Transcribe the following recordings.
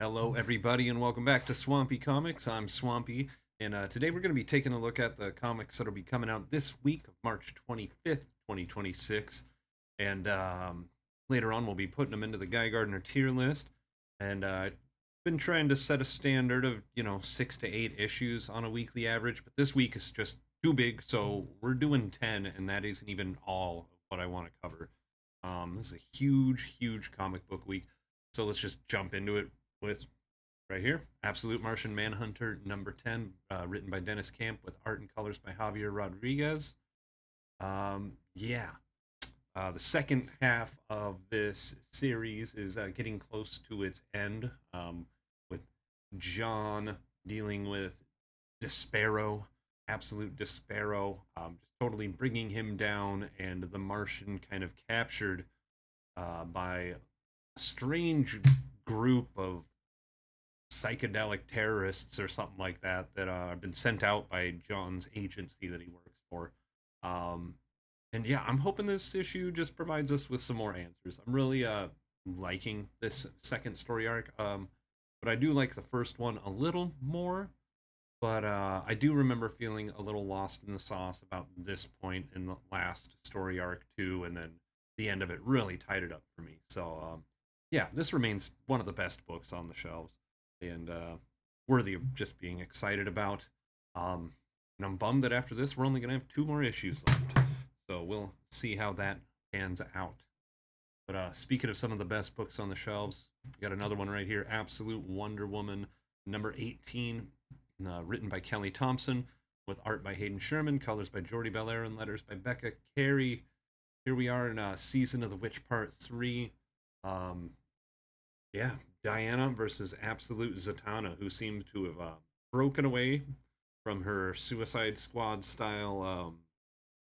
Hello, everybody, and welcome back to Swampy Comics. I'm Swampy, and today we're going to be taking a look at the comics that'll be coming out this week of March 25th, 2026. And later on, we'll be putting them into the Guy Gardner tier list. And I've been trying to set a standard of, 6 to 8 issues on a weekly average, but this week is just too big, so we're doing 10, and that isn't even all of what I want to cover. This is a huge, huge comic book week, so let's just jump into it with right here Absolute Martian Manhunter number 10, written by Dennis Camp with art and colors by Javier Rodriguez. Yeah, the second half of this series is getting close to its end, with John dealing with Despero, absolute Despero, just totally bringing him down, and the Martian kind of captured by a strange group of psychedelic terrorists or something like that that have been sent out by John's agency that he works for. Um, and yeah, I'm hoping this issue just provides us with some more answers. I'm really liking this second story arc, but I do like the first one a little more. But I do remember feeling a little lost in the sauce about this point in the last story arc too, and then the end of it really tied it up for me. So yeah, this remains one of the best books on the shelves, and worthy of just being excited about. And I'm bummed that after this we're only gonna have two more issues left, so we'll see how that pans out. But speaking of some of the best books on the shelves, we got another one right here, Absolute Wonder Woman number 18, written by Kelly Thompson, with art by Hayden Sherman, colors by Jordi Belair, and letters by Becca Carey. Here we are in Season of the Witch Part 3. Um, yeah, Diana versus Absolute Zatanna, who seems to have broken away from her Suicide Squad style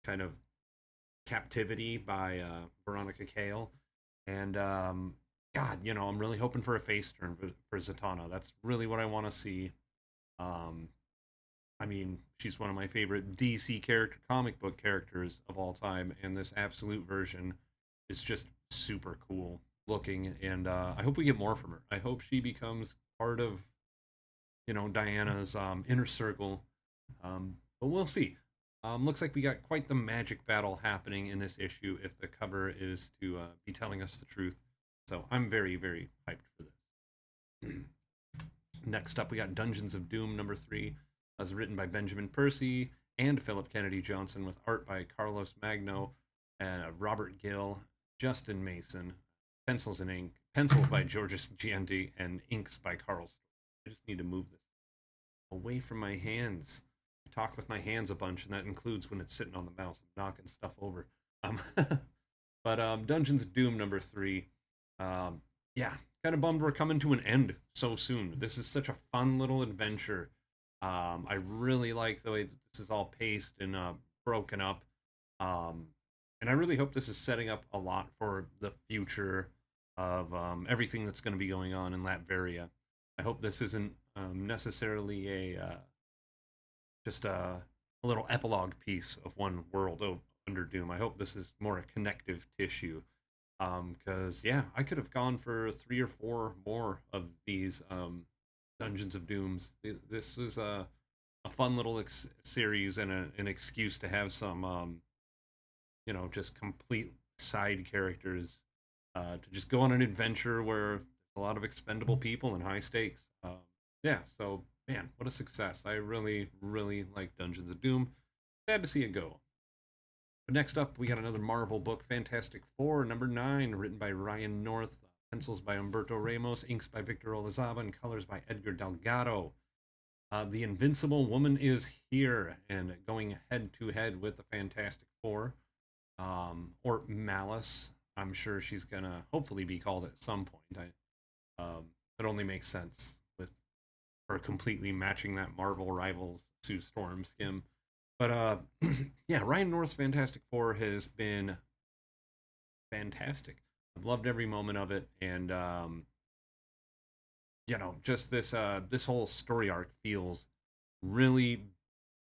kind of captivity by Veronica Cale. And God, I'm really hoping for a face turn for Zatanna. That's really what I want to see. Um, I mean, she's one of my favorite DC character, comic book characters of all time, and this absolute version is just super cool looking. And I hope we get more from her. I hope she becomes part of, Diana's inner circle. But we'll see. Looks like we got quite the magic battle happening in this issue if the cover is to be telling us the truth. So I'm very, very hyped for this. Next up, we got Dungeons of Doom number 3, as written by Benjamin Percy and Philip Kennedy Johnson, with art by Carlos Magno and Robert Gill, Justin Mason, pencils by Georges Gianti, and inks by Carl. I just need to move this away from my hands. I talk with my hands a bunch, and that includes when it's sitting on the mouse. I'm knocking stuff over. Um, but Dungeons of Doom number 3, yeah, kind of bummed we're coming to an end so soon. This is such a fun little adventure. I really like the way that this is all paced and broken up. Um, and I really hope this is setting up a lot for the future of everything that's going to be going on in Latveria. I hope this isn't necessarily just a little epilogue piece of one world under Doom. I hope this is more a connective tissue. Because yeah, I could have gone for 3 or 4 more of these Dungeons of Dooms. This is a fun little series and an excuse to have some, just complete side characters to just go on an adventure where a lot of expendable people and high stakes. Yeah, so man, what a success! I really, really like Dungeons of Doom. Sad to see it go. But next up, we got another Marvel book, Fantastic Four, number 9, written by Ryan North, pencils by Humberto Ramos, inks by Victor Olazaba, and colors by Edgar Delgado. The Invincible Woman is here and going head to head with the Fantastic Four, or Malice. I'm sure she's gonna hopefully be called at some point. It only makes sense with her completely matching that Marvel Rivals Sue Storm skim. But yeah, Ryan North's Fantastic Four has been fantastic. I've loved every moment of it, and just this whole story arc feels really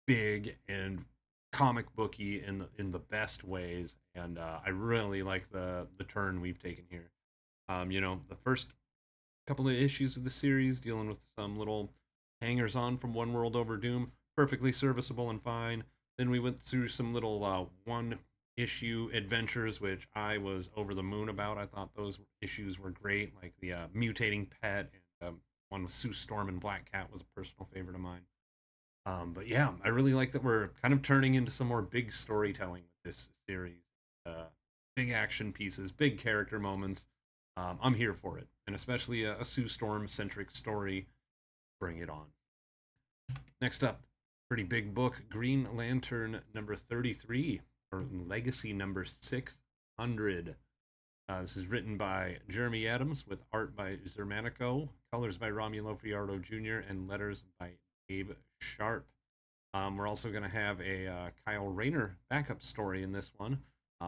big and comic booky in the best ways, and I really like the turn we've taken here. The first couple of issues of the series dealing with some little hangers on from One World Over Doom. Perfectly serviceable and fine. Then we went through some little one issue adventures, which I was over the moon about. I thought those issues were great, like the mutating pet and one with Sue Storm and Black Cat was a personal favorite of mine. But yeah, I really like that we're kind of turning into some more big storytelling with this series. Big action pieces, big character moments. I'm here for it, and especially a Sue Storm centric story. Bring it on. Next up, pretty big book, Green Lantern number 33, or Legacy number 600. This is written by Jeremy Adams with art by Zermanico, colors by Romulo Fiardo Jr., and letters by Dave Sharp. We're also going to have a Kyle Rayner backup story in this one,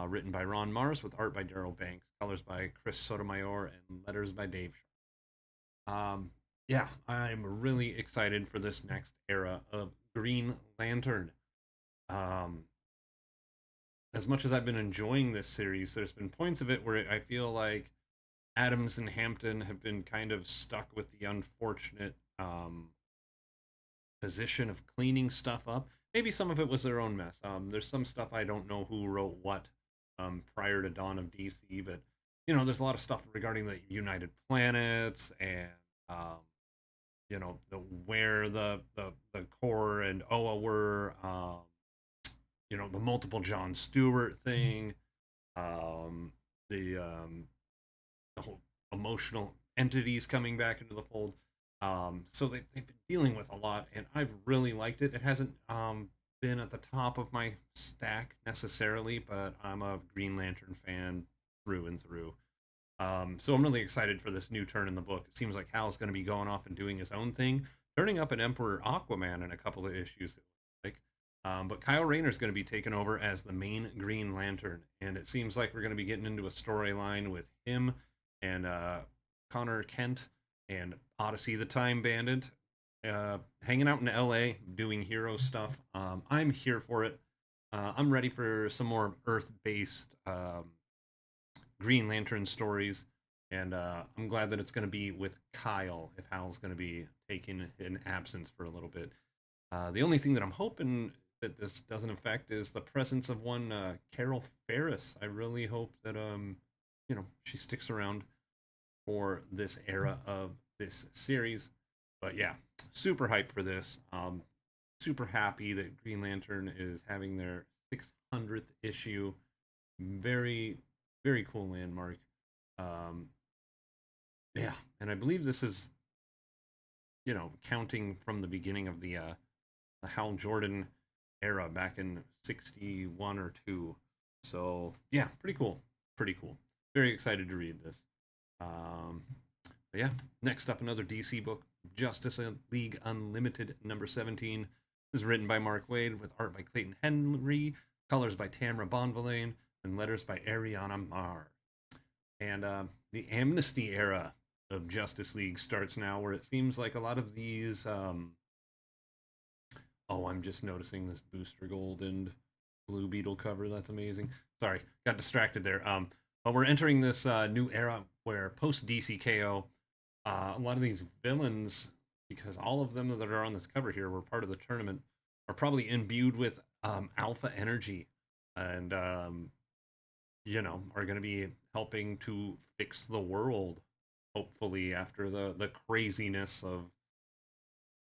written by Ron Mars with art by Daryl Banks, colors by Chris Sotomayor, and letters by Dave Sharp. Yeah, I'm really excited for this next era of Green Lantern. Um, as much as I've been enjoying this series, there's been points of it where I feel like Adams and Hampton have been kind of stuck with the unfortunate position of cleaning stuff up. Maybe some of it was their own mess. There's some stuff I don't know who wrote what prior to Dawn of DC, but there's a lot of stuff regarding the United Planets and where the core and Oa were, the multiple John Stewart thing, um, the whole emotional entities coming back into the fold. So they've been dealing with a lot, and I've really liked it. It hasn't been at the top of my stack necessarily, but I'm a Green Lantern fan through and through. So I'm really excited for this new turn in the book. It seems like Hal's going to be going off and doing his own thing, turning up an Emperor Aquaman in a couple of issues. Like, but Kyle Rayner's going to be taken over as the main Green Lantern, and it seems like we're going to be getting into a storyline with him and Connor Kent and Odyssey the Time Bandit hanging out in LA doing hero stuff. I'm here for it. I'm ready for some more Earth based Green Lantern stories. And I'm glad that it's going to be with Kyle if Hal's going to be taking an absence for a little bit. The only thing that I'm hoping that this doesn't affect is the presence of one Carol Ferris. I really hope that she sticks around for this era of this series. But yeah, super hyped for this. Super happy that Green Lantern is having their 600th issue. Very, very cool landmark. Um, yeah, and I believe this is, counting from the beginning of the Hal Jordan era back in 61 or 2. So, yeah, pretty cool. Pretty cool. Very excited to read this. But yeah, next up, another DC book, Justice League Unlimited number 17. This is written by Mark Waid with art by Clayton Henry, colors by Tamra Bonvillain, and letters by Ariana Marr. And the Amnesty era of Justice League starts now, where it seems like a lot of these. I'm just noticing this Booster Gold and Blue Beetle cover. That's amazing. Sorry, got distracted there. But we're entering this new era where post DCKO, a lot of these villains, because all of them that are on this cover here were part of the tournament, are probably imbued with alpha energy, and are going to be helping to fix the world. Hopefully, after the craziness of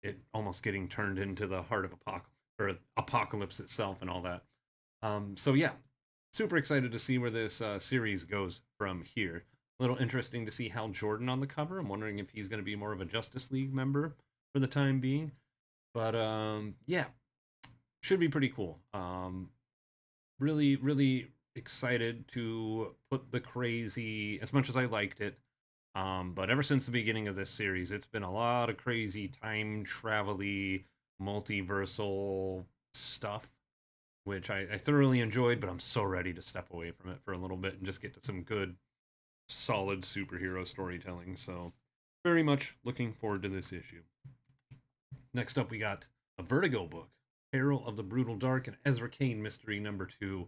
it almost getting turned into the heart of apocalypse itself and all that. So yeah, super excited to see where this series goes from here. A little interesting to see Hal Jordan on the cover. I'm wondering if he's going to be more of a Justice League member for the time being. But yeah, should be pretty cool. Really, really excited to put the crazy, as much as I liked it. But ever since the beginning of this series, it's been a lot of crazy time travel-y, multiversal stuff, which I thoroughly enjoyed, but I'm so ready to step away from it for a little bit and just get to some good, solid superhero storytelling. So, very much looking forward to this issue. Next up, we got a Vertigo book, Peril of the Brutal Dark, and Ezra Cain Mystery number 2.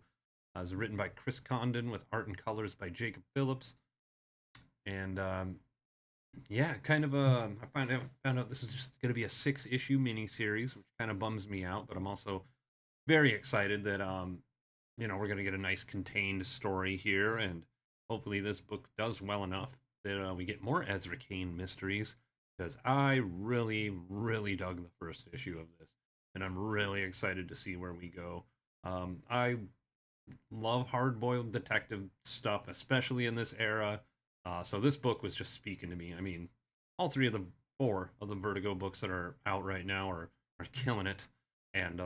It's written by Chris Condon with art and colors by Jacob Phillips. And Yeah, kind of I found out this is just going to be a 6 issue miniseries, which kind of bums me out, but I'm also very excited that we're going to get a nice contained story here, and hopefully this book does well enough that we get more Ezra Cain mysteries, because I really really dug the first issue of this, and I'm really excited to see where we go. I love hard-boiled detective stuff, especially in this era. So this book was just speaking to me. I mean, all three of the four of the Vertigo books that are out right now are killing it, and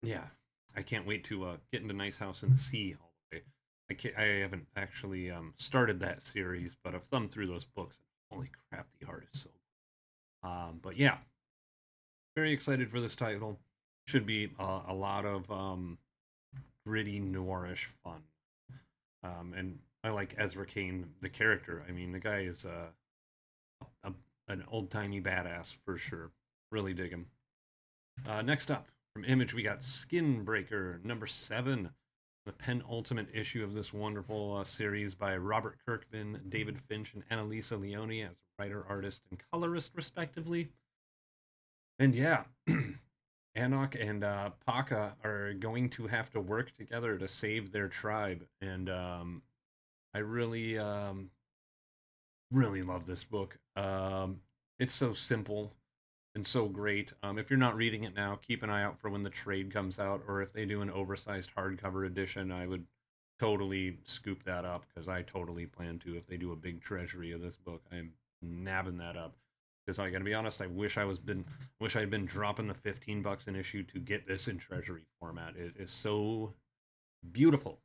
yeah, I can't wait to get into Nice House in the Sea all the way. I haven't actually started that series, but I've thumbed through those books. Holy crap, the art is so. But yeah, very excited for this title. Should be a lot of gritty noirish fun. And I like Ezra Cain, the character. I mean, the guy is a an old timey badass for sure. Really dig him. Next up from Image, we got Skinbreaker #7, the penultimate issue of this wonderful series by Robert Kirkman, David Finch, and Annalisa Leone as writer, artist, and colorist, respectively. And yeah, Anok and Paka are going to have to work together to save their tribe. And I really love this book. It's so simple and so great. If you're not reading it now, keep an eye out for when the trade comes out, or if they do an oversized hardcover edition, I would totally scoop that up because I totally plan to. If they do a big treasury of this book, I'm nabbing that up. Because I gotta be honest, wish I'd been dropping the $15 an issue to get this in treasury format. It is so beautiful.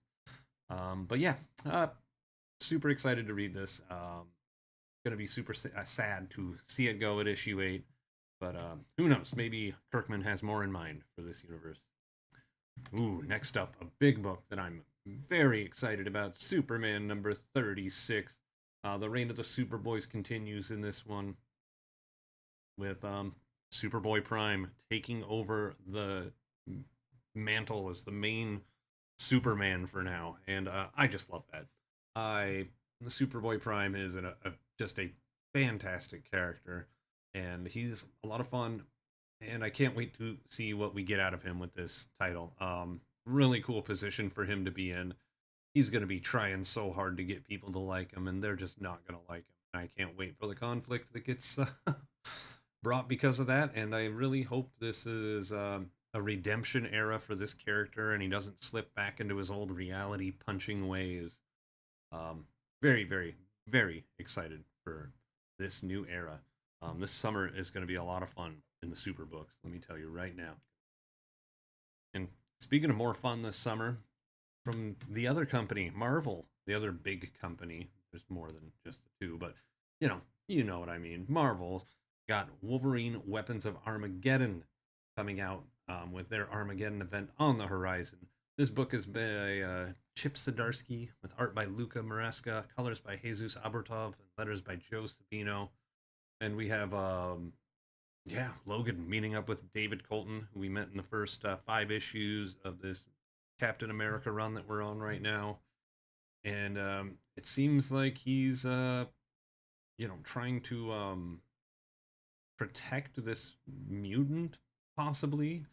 But yeah, super excited to read this. Gonna be super sad to see it go at issue 8, but who knows? Maybe Kirkman has more in mind for this universe. Ooh, next up, a big book that I'm very excited about: Superman #36. The reign of the Superboys continues in this one with Superboy Prime taking over the mantle as the main Superman for now, and I just love that. I The Superboy Prime is just a fantastic character, and he's a lot of fun. And I can't wait to see what we get out of him with this title. Really cool position for him to be in. He's going to be trying so hard to get people to like him, and they're just not going to like him. And I can't wait for the conflict that gets brought because of that. And I really hope this is a redemption era for this character, and he doesn't slip back into his old reality punching ways. Um, very, very, very excited for this new era. This summer is going to be a lot of fun in the super books. Let me tell you right now. And speaking of more fun this summer, from the other company, Marvel, the other big company. There's more than just the two, but you know what I mean. Marvel got Wolverine Weapons of Armageddon coming out with their Armageddon event on the horizon. This book is by Chip Zdarsky with art by Luca Maresca, colors by Jesus Aburtov, and letters by Joe Sabino. And we have Logan meeting up with David Colton, who we met in the first 5 issues of this Captain America run that we're on right now. And it seems like he's, trying to protect this mutant, possibly.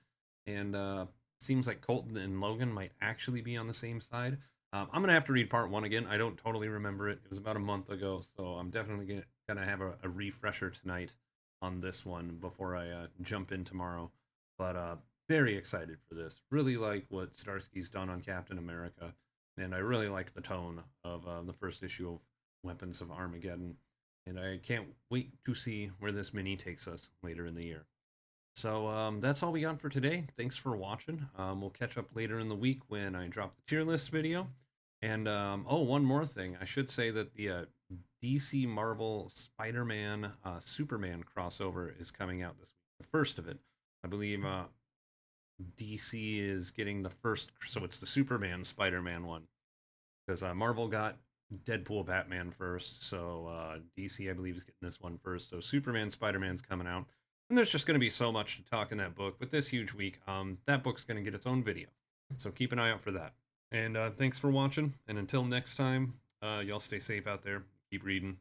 And seems like Colton and Logan might actually be on the same side. I'm gonna have to read part 1 again. I don't totally remember it. It was about a month ago, so I'm definitely gonna have a refresher tonight on this one before I jump in tomorrow. But very excited for this. Really like what Starsky's done on Captain America, and I really like the tone of the first issue of Weapons of Armageddon. And I can't wait to see where this mini takes us later in the year. So that's all we got for today. Thanks for watching. We'll catch up later in the week when I drop the tier list video. And one more thing. I should say that the DC Marvel Spider-Man Superman crossover is coming out this week. The first of it. I believe DC is getting the first, so it's the Superman Spider-Man one. Because Marvel got Deadpool Batman first, so DC I believe is getting this one first. So Superman Spider-Man's coming out. And there's just going to be so much to talk in that book. With this huge week, that book's going to get its own video. So keep an eye out for that. And thanks for watching. And until next time, y'all stay safe out there. Keep reading.